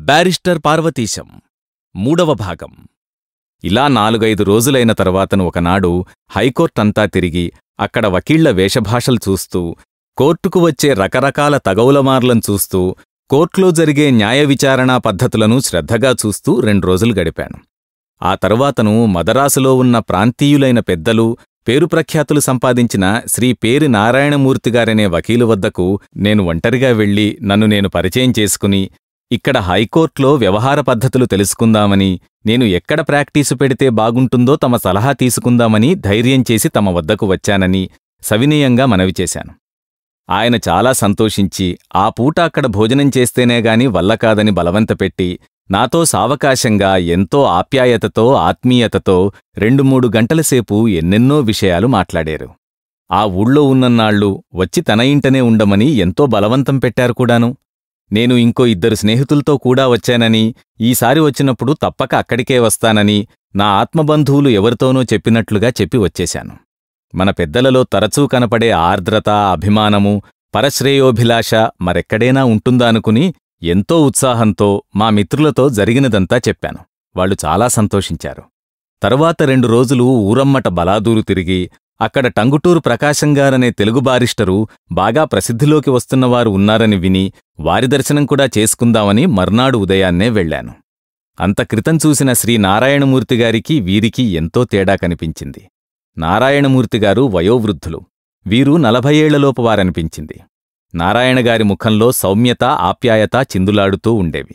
Barrister Parvateesam 3వ భాగం. ఇలా 4-5 రోజులైన తర్వాతను ఒకనాడు హైకోర్టంతా తిరిగి అక్కడ వకీళ్ల వేషభాషలు చూస్తూ, కోర్టుకు వచ్చే రకరకాల తగవులమార్లను చూస్తూ, కోర్టులో జరిగే న్యాయ విచారణా పద్ధతులను శ్రద్ధగా చూస్తూ 2 రోజులు గడిపాను. ఆ తరువాతను మదరాసులో ఉన్న ప్రాంతీయులైన పెద్దలు, పేరు ప్రఖ్యాతులు సంపాదించిన శ్రీ పేరి నారాయణమూర్తిగారనే వకీలు వద్దకు నేను ఒంటరిగా వెళ్లి నన్ను నేను పరిచయం చేసుకుని, ఇక్కడ హైకోర్టులో వ్యవహార పద్ధతులు తెలుసుకుందామని, నేను ఎక్కడ ప్రాక్టీసు పెడితే బాగుంటుందో తమ సలహా తీసుకుందామని ధైర్యం చేసి తమ వద్దకు వచ్చానని సవినయంగా మనవి చేశాను. ఆయన చాలా సంతోషించి ఆ పూట అక్కడ భోజనం చేస్తేనేగాని వల్లకాదని బలవంతపెట్టి, నాతో సావకాశంగా ఎంతో ఆప్యాయతతో ఆత్మీయతతో 2-3 గంటలసేపు ఎన్నెన్నో విషయాలు మాట్లాడారు. ఆ ఊళ్ళో ఉన్నన్నాళ్ళు వచ్చి తన ఇంటనే ఉండమని ఎంతో బలవంతం పెట్టారు కూడాను. నేను ఇంకో 2 స్నేహితులతో కూడా వచ్చానని, ఈసారి వచ్చినప్పుడు తప్పక అక్కడికే వస్తానని నా ఆత్మబంధువులు ఎవరితోనో చెప్పినట్లుగా చెప్పి వచ్చేశాను. మన పెద్దలలో తరచూ కనపడే ఆర్ద్రత, అభిమానము, పరశ్రేయోభిలాష మరెక్కడైనా ఉంటుందా అనుకుని ఎంతో ఉత్సాహంతో మా మిత్రులతో జరిగినదంతా చెప్పాను. వాళ్ళు చాలా సంతోషించారు. తరువాత 2 రోజులు ఊరమ్మట బలాదూరు తిరిగి, అక్కడ టంగుటూరు ప్రకాశంగారనే తెలుగు బారిస్టరు బాగా ప్రసిద్ధిలోకి వస్తున్నవారు ఉన్నారని విని, వారి దర్శనం కూడా చేసుకుందామని మర్నాడు ఉదయాన్నే వెళ్లాను. అంత క్రితం చూసిన శ్రీ నారాయణమూర్తిగారికి వీరికి ఎంతో తేడా కనిపించింది. నారాయణమూర్తిగారు వయోవృద్ధులు, వీరు 40 ఏళ్లలోపు వారనిపించింది. నారాయణగారి ముఖంలో సౌమ్యత, ఆప్యాయత చిందులాడుతూ ఉండేవి.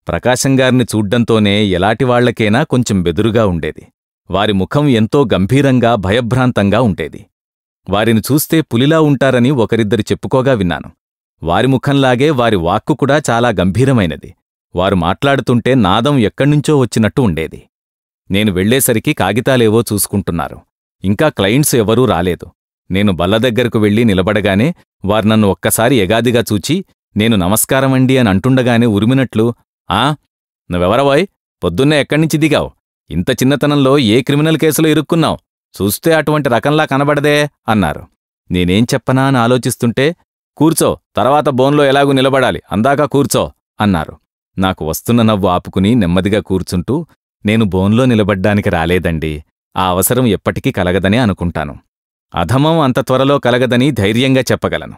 ప్రకాశంగారిని చూడ్డంతోనే ఎలాంటివాళ్లకైనా కొంచెం బెదురుగా ఉండేది. వారి ముఖం ఎంతో గంభీరంగా, భయభ్రాంతంగా ఉండేది. వారిని చూస్తే పులిలా ఉంటారని ఒకరిద్దరు చెప్పుకోగా విన్నాను. వారి ముఖంలాగే వారి వాక్కు కూడా చాలా గంభీరమైనది. వారు మాట్లాడుతుంటే నాదం ఎక్కడ్నుంచో వచ్చినట్టు ఉండేది. నేను వెళ్లేసరికి కాగితాలేవో చూసుకుంటున్నారు. ఇంకా క్లయింట్స్ ఎవరూ రాలేదు. నేను బల్ల దగ్గరకు వెళ్లి నిలబడగానే వారు నన్ను ఒక్కసారి ఎగాదిగా చూచి, నేను నమస్కారమండి అని అంటుండగానే ఉరిమినట్లు, "ఆ, నువ్వెవరవాయ్? పొద్దున్నే ఎక్కడ్నించి దిగావు? ఇంత చిన్నతనంలో ఏ క్రిమినల్ కేసులో ఇరుక్కున్నావు? చూస్తే అటువంటి రకంలా కనబడదే" అన్నారు. నేనేం చెప్పనా అని ఆలోచిస్తుంటే, "కూర్చో, తర్వాత బోన్లో ఎలాగూ నిలబడాలి, అందాక కూర్చో" అన్నారు. నాకు వస్తున్న నవ్వు ఆపుకుని నెమ్మదిగా కూర్చుంటూ, "నేను బోన్లో నిలబడ్డానికి రాలేదండి. ఆ అవసరం ఎప్పటికీ కలగదనే అనుకుంటాను. అధమం అంత త్వరలో కలగదని ధైర్యంగా చెప్పగలను.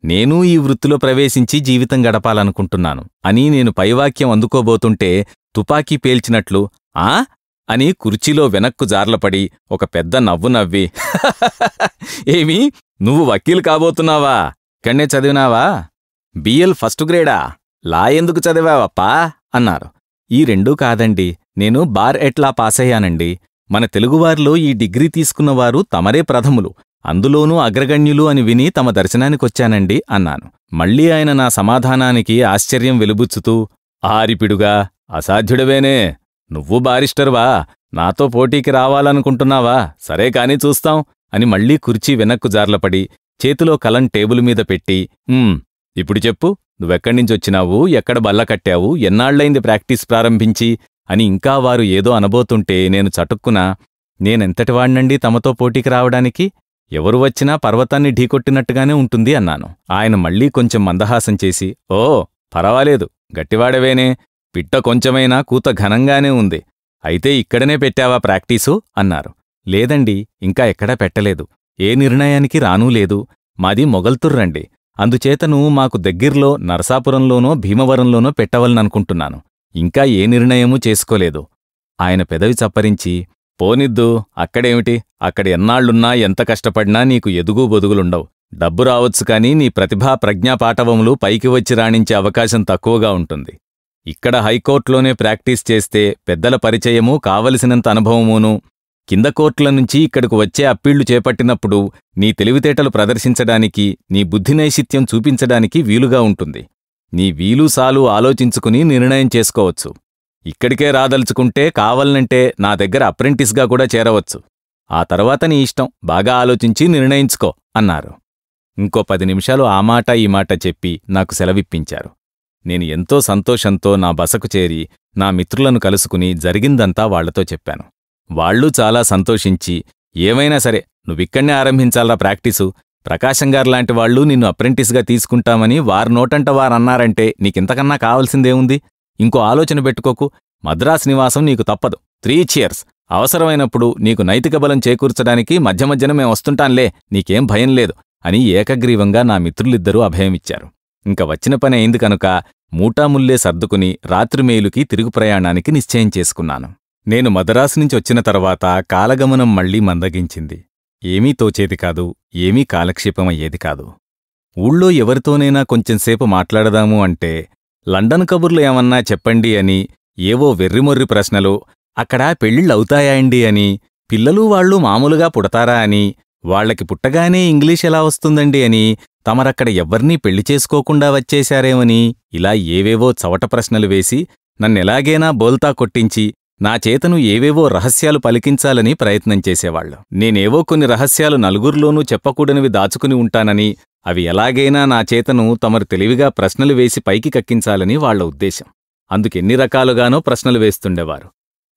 నేనూ ఈ వృత్తిలో ప్రవేశించి జీవితం గడపాలనుకుంటున్నాను" అని నేను పైవాక్యం అందుకోబోతుంటే తుపాకీ పేల్చినట్లు "ఆ?" అని కుర్చీలో వెనక్కు జార్లపడి ఒక పెద్ద నవ్వు నవ్వి, "ఏమీ, నువ్వు వకీలు కాబోతున్నావా? ఇక్కడ్నే చదివినావా? BL first గ్రేడా? లా ఎందుకు చదివావప్పా?" అన్నారు. "ఈ 2 కాదండి, నేను బార్ ఎట్లా పాసయ్యానండి. మన తెలుగువారిలో ఈ డిగ్రీ తీసుకున్నవారు తమరే ప్రథములు, అందులోనూ అగ్రగణ్యులు అని విని తమ దర్శనానికొచ్చానండి" అన్నాను. మళ్ళీ ఆయన నా సమాధానానికి ఆశ్చర్యం వెలుబుచ్చుతూ, "ఆరిపిడుగా, అసాధ్యుడవేనే. నువ్వు బారిస్టర్వా? నాతో పోటీకి రావాలనుకుంటున్నావా? సరే కాని చూస్తాం" అని మళ్లీ కుర్చీ వెనక్కు జార్లపడి చేతిలో కలం టేబుల్ మీద పెట్టి, ఇప్పుడు చెప్పు, నువ్వెక్కడ్నించొచ్చినావు, ఎక్కడ బల్ల కట్టావు, ఎన్నాళ్లైంది ప్రాక్టీస్ ప్రారంభించి" అని ఇంకా వారు ఏదో అనబోతుంటే నేను చటుక్కున, "నేనెంతటివాణ్ణండి తమతో పోటీకి రావడానికి? ఎవరు వచ్చినా పర్వతాన్ని ఢీకొట్టినట్టుగానే ఉంటుంది" అన్నాను. ఆయన మళ్లీ కొంచెం మందహాసం చేసి, "ఓ, పరవాలేదు, గట్టివాడవేనే. పిట్ట కొంచెమైనా కూత ఘనంగానే ఉంది. అయితే ఇక్కడనే పెట్టావా ప్రాక్టీసు?" అన్నారు. "లేదండి, ఇంకా ఎక్కడా పెట్టలేదు. ఏ నిర్ణయానికి రానూ లేదు. మాది మొగల్తుర్రండి. అందుచేతను మాకు దగ్గర్లో నరసాపురంలోనో భీమవరంలోనో పెట్టవలననుకుంటున్నాను. ఇంకా ఏ నిర్ణయమూ చేసుకోలేదు." ఆయన పెదవి చప్పరించి, "పోనిద్దు, అక్కడేమిటి? అక్కడ ఎన్నాళ్లున్నా ఎంత కష్టపడినా నీకు ఎదుగూ బొదుగులుండవు. డబ్బు రావచ్చు కాని నీ ప్రతిభా ప్రజ్ఞాపాటవములు పైకి వచ్చి రాణించే అవకాశం తక్కువగా ఉంటుంది. ఇక్కడ హైకోర్టులోనే ప్రాక్టీస్ చేస్తే పెద్దల పరిచయమూ కావలసినంత అనుభవమూను, కింద కోర్టుల నుంచి ఇక్కడకు వచ్చే అప్పీళ్లు చేపట్టినప్పుడు నీ తెలివితేటలు ప్రదర్శించడానికి, నీ బుద్ధినైశిత్యం చూపించడానికి వీలుగా ఉంటుంది. నీ వీలుసాలు ఆలోచించుకుని నిర్ణయం చేసుకోవచ్చు. ఇక్కడికే రాదలుచుకుంటే కావాలనంటే నా దగ్గర అప్రెంటిస్గా కూడా చేరవచ్చు. ఆ తర్వాత నీ ఇష్టం, బాగా ఆలోచించి నిర్ణయించుకో" అన్నారు. ఇంకో 10 నిమిషాలు ఆ మాట ఈ మాట చెప్పి నాకు సెలవిప్పించారు. నేను ఎంతో సంతోషంతో నా బసకు చేరి నా మిత్రులను కలుసుకుని జరిగిందంతా వాళ్లతో చెప్పాను. వాళ్లూ చాలా సంతోషించి, "ఏమైనా సరే, నువ్విక్కడ్నే ఆరంభించాలరా ప్రాక్టీసు. ప్రకాశంగార్లాంటి వాళ్లు నిన్ను అప్రెంటిస్గా తీసుకుంటామని వారి నోటంట వారన్నారంటే నీకింతకన్నా కావలసిందేముంది? ఇంకో ఆలోచన పెట్టుకోకు. మద్రాస్ నివాసం నీకు తప్పదు. 3 cheers. అవసరమైనప్పుడు నీకు నైతిక బలం చేకూర్చడానికి మధ్య మధ్యన మేం వస్తుంటాంలే, నీకేం భయం లేదు అని ఏకగ్రీవంగా నా మిత్రులిద్దరూ అభయమిచ్చారు. ఇంక వచ్చిన పని అయింది కనుక మూటాముల్లే సర్దుకుని రాత్రిమేలుకి తిరుగు ప్రయాణానికి నిశ్చయం చేసుకున్నాను. నేను మద్రాసు నుంచి వచ్చిన తర్వాత కాలగమనం మళ్లీ మందగించింది. ఏమీ తోచేది కాదు, ఏమీ కాలక్షేపమయ్యేది కాదు. ఊళ్ళో ఎవరితోనైనా కొంచెంసేపు మాట్లాడదాము అంటే లండన్ కబుర్లు ఏమన్నా చెప్పండి అని, ఏవో వెర్రిమొర్రి ప్రశ్నలు, అక్కడ పెళ్ళిళ్ళవుతాయా అండి అని, పిల్లలు వాళ్లు మామూలుగా పుడతారా అని, వాళ్లకి పుట్టగానే ఇంగ్లీష్ ఎలా వస్తుందండి అని, తమరక్కడ ఎవ్వర్నీ పెళ్లి చేసుకోకుండా వచ్చేశారేమని, ఇలా ఏవేవో చవట ప్రశ్నలు వేసి నన్నెలాగైనా బోల్తా కొట్టించి నా చేతను ఏవేవో రహస్యాలు పలికించాలని ప్రయత్నం చేసేవాళ్లు. నేనేవో కొన్ని రహస్యాలు నలుగురిలోనూ చెప్పకూడనివి దాచుకుని ఉంటానని, అవి ఎలాగైనా నా చేతను తమరు తెలివిగా ప్రశ్నలు వేసి పైకి కక్కించాలని వాళ్ల ఉద్దేశం. అందుకెన్ని రకాలుగానో ప్రశ్నలు వేస్తుండేవారు.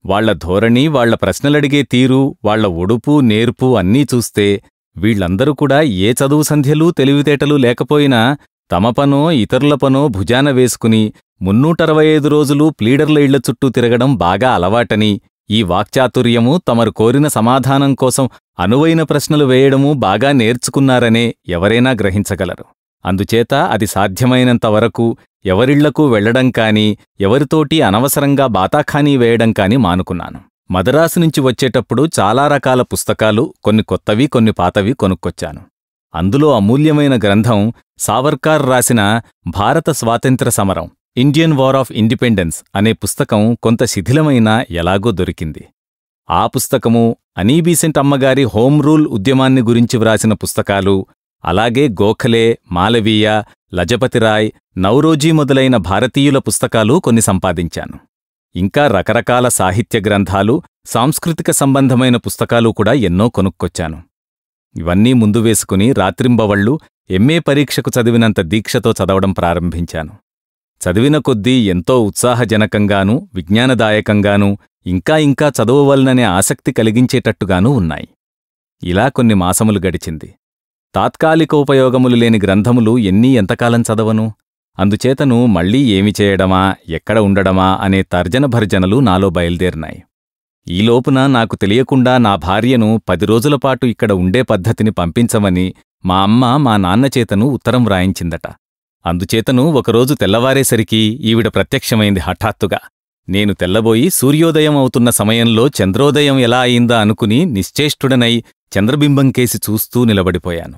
వాళ్ల ధోరణి, వాళ్ల ప్రశ్నలడిగే తీరు, వాళ్ల ఒడుపు నేర్పు అన్నీ చూస్తే వీళ్లందరూ కూడా ఏ చదువు సంధ్యలూ తెలివితేటలూ లేకపోయినా తమ పనో ఇతరుల పనో భుజాన వేసుకుని 365 రోజులూ ప్లీడర్ల ఇళ్ల చుట్టూ తిరగడం బాగా అలవాటని, ఈ వాక్చాతుర్యమూ తమరు కోరిన సమాధానం కోసం అనువైన ప్రశ్నలు వేయడమూ బాగా నేర్చుకున్నారనే ఎవరైనా గ్రహించగలరు. అందుచేత అది సాధ్యమైనంత వరకు ఎవరిళ్లకూ వెళ్లడం కాని, ఎవరితోటి అనవసరంగా బాతాఖానీ వేయడం కాని మానుకున్నాను. మదరాసు నుంచి వచ్చేటప్పుడు చాలా రకాల పుస్తకాలు, కొన్ని కొత్తవి కొన్ని పాతవి కొనుక్కొచ్చాను. అందులో అమూల్యమైన గ్రంథం సావర్కర్ రాసిన భారత స్వాతంత్ర్య సమరం, ఇండియన్ వార్ ఆఫ్ ఇండిపెండెన్స్ అనే పుస్తకం కొంత శిథిలమైనా ఎలాగో దొరికింది. ఆ పుస్తకము, అనీ బీసెంట్ అమ్మగారి హోం రూల్ ఉద్యమాన్ని గురించి వ్రాసిన పుస్తకాలు, అలాగే గోఖలే, మాలవీయ, లజపతిరాయ్, నౌరోజీ మొదలైన భారతీయుల పుస్తకాలు కొన్ని సంపాదించాను. ఇంకా రకరకాల సాహిత్య గ్రంథాలు, సాంస్కృతిక సంబంధమైన పుస్తకాలు కూడా ఎన్నో కొనుక్కొచ్చాను. ఇవన్నీ ముందు వేసుకుని రాత్రింబవళ్లు ఎంఏ పరీక్షకు చదివినంత దీక్షతో చదవడం ప్రారంభించాను. చదివిన కొద్దీ ఎంతో ఉత్సాహజనకంగానూ విజ్ఞానదాయకంగానూ ఇంకా ఇంకా చదవవలననే ఆసక్తి కలిగించేటట్టుగానూ ఉన్నాయి. ఇలా కొన్ని మాసములు గడిచింది. తాత్కాలికోపయోగములు లేని గ్రంథములు ఎన్నీ ఎంతకాలం చదవను? అందుచేతను మళ్లీ ఏమి చేయడమా, ఎక్కడ ఉండడమా అనే తర్జనభర్జనలు నాలో బయల్దేరినాయి. ఈలోపున నాకు తెలియకుండా నా భార్యను 10 రోజులపాటు ఇక్కడ ఉండే పద్ధతిని పంపించమని మా అమ్మ మా నాన్నచేతను ఉత్తరం వ్రాయించిందట. అందుచేతను ఒకరోజు తెల్లవారేసరికి ఈవిడ ప్రత్యక్షమైంది హఠాత్తుగా. నేను తెల్లబోయి సూర్యోదయం అవుతున్న సమయంలో చంద్రోదయం ఎలా అయిందా అనుకుని నిశ్చేష్టుడనై చంద్రబింబంకేసి చూస్తూ నిలబడిపోయాను.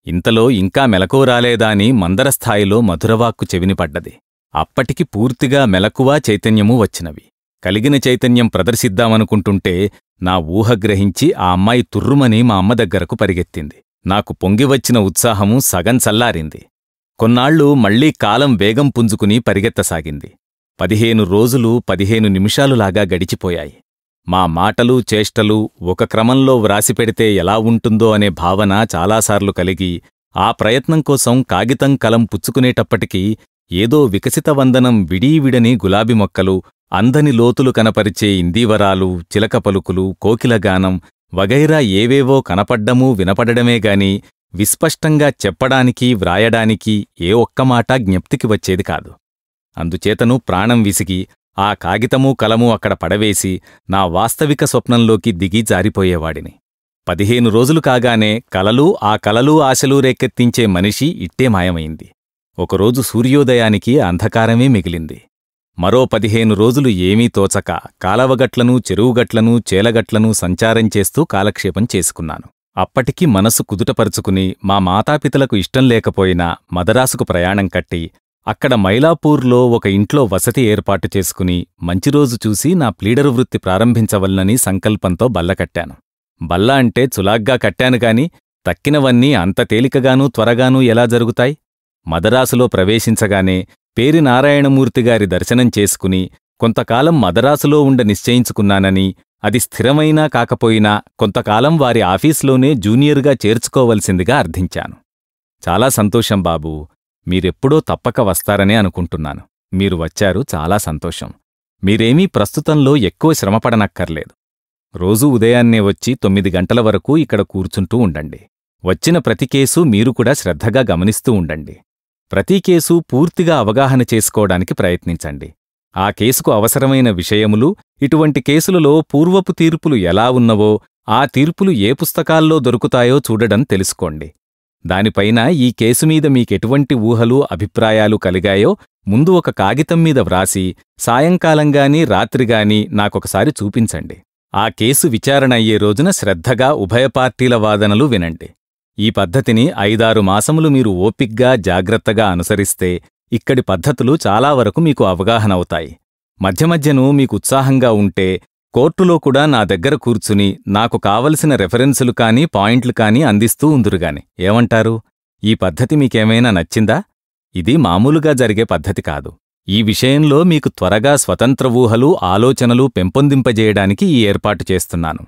ఇంతలో ఇంకా మెలకువ రాలేదాని మందరస్థాయిలో మధురవాక్కు చెవినిపడ్డది. అప్పటికి పూర్తిగా మెలకువా చైతన్యమూ వచ్చినవి. కలిగిన చైతన్యం ప్రదర్శిద్దామనుకుంటుంటే నా ఊహ గ్రహించి ఆ అమ్మాయి తుర్రుమని మా అమ్మ దగ్గరకు పరిగెత్తింది. నాకు పొంగివచ్చిన ఉత్సాహము సగం చల్లారింది. కొన్నాళ్లు మళ్లీ కాలం వేగం పుంజుకుని పరిగెత్తసాగింది. 15 రోజులు 15 నిమిషాలులాగా గడిచిపోయాయి. మా మాటలు చేష్టలు ఒక క్రమంలో వ్రాసిపెడితే ఎలా ఉంటుందో అనే భావన చాలాసార్లు కలిగి, ఆ ప్రయత్నం కోసం కాగితం కలం పుచ్చుకునేటప్పటికీ ఏదో వికసిత వందనం విడీవిడని గులాబీ మొక్కలు, అందని లోతులు కనపరిచే ఇందీవరాలు, చిలక పలుకులు, కోకిలగానం వగైరా ఏవేవో కనపడ్డమూ వినపడడమేగాని విస్పష్టంగా చెప్పడానికి వ్రాయడానికి ఏ ఒక్కమాట జ్ఞప్తికి వచ్చేది కాదు. అందుచేతను ప్రాణం విసిగి ఆ కాగితమూ కలమూ అక్కడ పడవేసి నా వాస్తవిక స్వప్నంలోకి దిగి జారిపోయేవాడిని. 15 రోజులు కాగానే ఆ కలలు ఆశలు రేకెత్తించే మనిషి ఇట్టే మాయమైంది. ఒకరోజు సూర్యోదయానికి అంధకారమే మిగిలింది. మరో 15 రోజులు ఏమీ తోచక కాలవగట్లను, చెరువుగట్లను, చేలగట్లను సంచారం చేస్తూ కాలక్షేపం చేసుకున్నాను. అప్పటికి మనసు కుదుటపరుచుకుని మా మాతాపితలకు ఇష్టం లేకపోయినా మదరాసుకు ప్రయాణం కట్టి అక్కడ మైలాపూర్లో ఒక ఇంట్లో వసతి ఏర్పాటు చేసుకుని మంచిరోజు చూసి నా ప్లీడరు వృత్తి ప్రారంభించవలనని సంకల్పంతో బల్లకట్టాను. బల్ల అంటే చులాగ్గా కట్టానుగాని తక్కినవన్నీ అంత తేలికగానూ త్వరగానూ ఎలా జరుగుతాయి? మదరాసులో ప్రవేశించగానే పేరి నారాయణమూర్తిగారి దర్శనం చేసుకుని కొంతకాలం మదరాసులో ఉండ నిశ్చయించుకున్నానని, అది స్థిరమైనా కాకపోయినా కొంతకాలం వారి ఆఫీసులోనే జూనియర్గా చేర్చుకోవలసిందిగా అర్థించాను. చాలా సంతోషం బాబూ, మీరెప్పుడో తప్పక వస్తారనే అనుకుంటున్నాను. మీరు వచ్చారు, చాలా సంతోషం. మీరేమీ ప్రస్తుతంలో ఎక్కువ శ్రమపడనక్కర్లేదు. రోజూ ఉదయాన్నే వచ్చి 9 గంటల వరకు ఇక్కడ కూర్చుంటూ ఉండండి. వచ్చిన ప్రతి కేసు మీరు కూడా శ్రద్ధగా గమనిస్తూ ఉండండి. ప్రతి కేసు పూర్తిగా అవగాహన చేసుకోవడానికి ప్రయత్నించండి. ఆ కేసుకు అవసరమైన విషయములు, ఇటువంటి కేసులలో పూర్వపు తీర్పులు ఎలా ఉన్నవో, ఆ తీర్పులు ఏ పుస్తకాల్లో దొరుకుతాయో చూడడం తెలుసుకోండి. దానిపైన ఈ కేసు మీద మీకెటువంటి ఊహలు, అభిప్రాయాలు కలిగాయో ముందు ఒక కాగితం మీద వ్రాసి సాయంకాలంగాని రాత్రిగాని నాకొకసారి చూపించండి. ఆ కేసు విచారణ అయ్యే రోజున శ్రద్ధగా ఉభయ పార్టీల వాదనలు వినండి. ఈ పద్ధతిని 5-6 మాసములు మీరు ఓపిగ్గా జాగ్రత్తగా అనుసరిస్తే ఇక్కడి పద్ధతులు చాలా వరకు మీకు అవగాహనవుతాయి. మధ్య మధ్యను మీకు ఉత్సాహంగా ఉంటే కోర్టులో కూడా నా దగ్గర కూర్చుని నాకు కావలసిన రెఫరెన్సులు కానీ పాయింట్లు కానీ అందిస్తూ ఉందురుగాని. ఏమంటారు? ఈ పద్ధతి మీకేమైనా నచ్చిందా? ఇది మామూలుగా జరిగే పద్ధతి కాదు. ఈ విషయంలో మీకు త్వరగా స్వతంత్ర ఊహలు, ఆలోచనలు పెంపొందింపజేయడానికి ఈ ఏర్పాటు చేస్తున్నాను.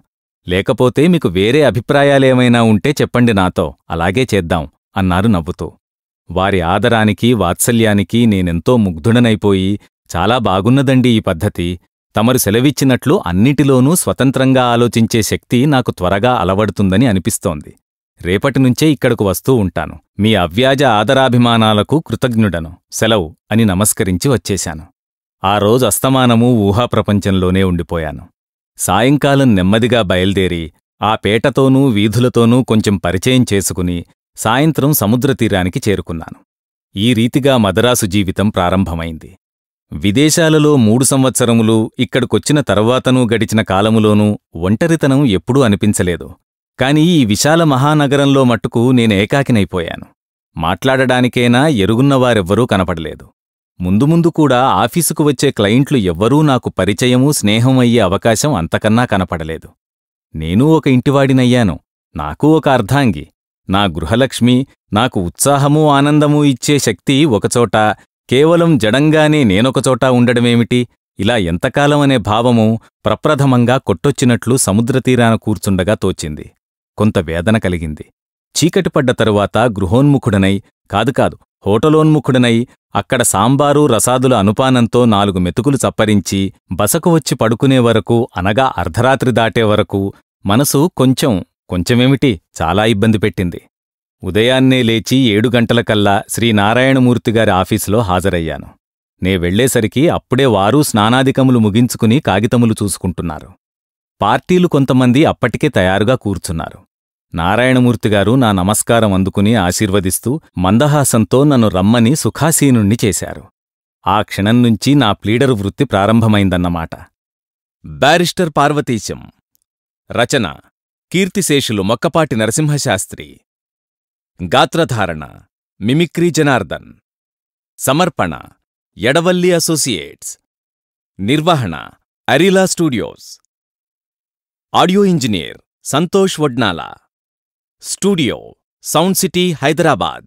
లేకపోతే మీకు వేరే అభిప్రాయాలేమైనా ఉంటే చెప్పండి నాతో, అలాగే చేద్దాం అన్నారు నవ్వుతూ. వారి ఆదరానికి, వాత్సల్యానికి నేనెంతో ముగ్ధుడనైపోయి, చాలా బాగున్నదండి ఈ పద్ధతి. తమరు సెలవిచ్చినట్లు అన్నిటిలోనూ స్వతంత్రంగా ఆలోచించే శక్తి నాకు త్వరగా అలవడుతుందని అనిపిస్తోంది. రేపటినుంచే ఇక్కడకు వస్తూ ఉంటాను. మీ అవ్యాజ ఆదరాభిమానాలకు కృతజ్ఞుడను. సెలవు అని నమస్కరించి వచ్చేశాను. ఆ రోజు అస్తమానమూ ఊహాప్రపంచంలోనే ఉండిపోయాను. సాయంకాలం నెమ్మదిగా బయల్దేరి ఆ పేటతోనూ వీధులతోనూ కొంచెం పరిచయం చేసుకుని సాయంత్రం సముద్రతీరానికి చేరుకున్నాను. ఈ రీతిగా మదరాసు జీవితం ప్రారంభమైంది. విదేశాలలో 3 సంవత్సరములు, ఇక్కడికొచ్చిన తర్వాతనూ గడిచిన కాలములోనూ ఒంటరితనం ఎప్పుడూ అనిపించలేదు. కాని ఈ విశాల మహానగరంలో మట్టుకు నేనేకాకినైపోయాను. మాట్లాడడానికైనా ఎరుగున్నవారెవ్వరూ కనపడలేదు. ముందు ముందు కూడా ఆఫీసుకు వచ్చే క్లయింట్లు ఎవ్వరూ నాకు పరిచయమూ స్నేహం అయ్యే అవకాశం అంతకన్నా కనపడలేదు. నేనూ ఒక ఇంటివాడినయ్యాను. నాకూ ఒక అర్ధాంగి, నా గృహలక్ష్మి, నాకు ఉత్సాహమూ ఆనందమూ ఇచ్చే శక్తి ఒకచోట, కేవలం జడంగానే నేనొకచోట ఉండడమేమిటి? ఇలా ఎంతకాలం అనే భావము ప్రప్రథమంగా కొట్టొచ్చినట్లు సముద్రతీరాన కూర్చుండగా తోచింది. కొంత వేదన కలిగింది. చీకటిపడ్డ తరువాత గృహోన్ముఖుడనై, కాదు హోటలోన్ముఖుడనై, అక్కడ సాంబారు రసాదుల అనుపానంతో 4 మెతుకులు చప్పరించి బసకు వచ్చి పడుకునే వరకు, అనగా అర్ధరాత్రి దాటే వరకు మనసు కొంచెమేమిటి చాలా ఇబ్బంది పెట్టింది. ఉదయాన్నే లేచి 7 గంటలకల్లా శ్రీనారాయణమూర్తిగారి ఆఫీసులో హాజరయ్యాను. నే వెళ్లేసరికి అప్పుడే వారూ స్నానాదికములు ముగించుకుని కాగితములు చూసుకుంటున్నారు. పార్టీలు కొంతమంది అప్పటికే తయారుగా కూర్చున్నారు. నారాయణమూర్తిగారు నా నమస్కారం అందుకుని ఆశీర్వదిస్తూ మందహాసంతో నన్ను రమ్మని సుఖాసీనుణ్ణి చేశారు. ఆ క్షణం నుంచి నా ప్లీడరు వృత్తి ప్రారంభమైందన్నమాట. బ్యారిస్టర్ పార్వతీశం. రచన కీర్తిశేషులు మొక్కపాటి నరసింహశాస్త్రి. గాత్రధారణ మిమిక్రీ జనార్దన్. సమర్పణ ఎడవల్లి అసోసియేట్స్. నిర్వహణ Arila studios. Audio engineer Santosh Vadnala. Studio sound city Hyderabad.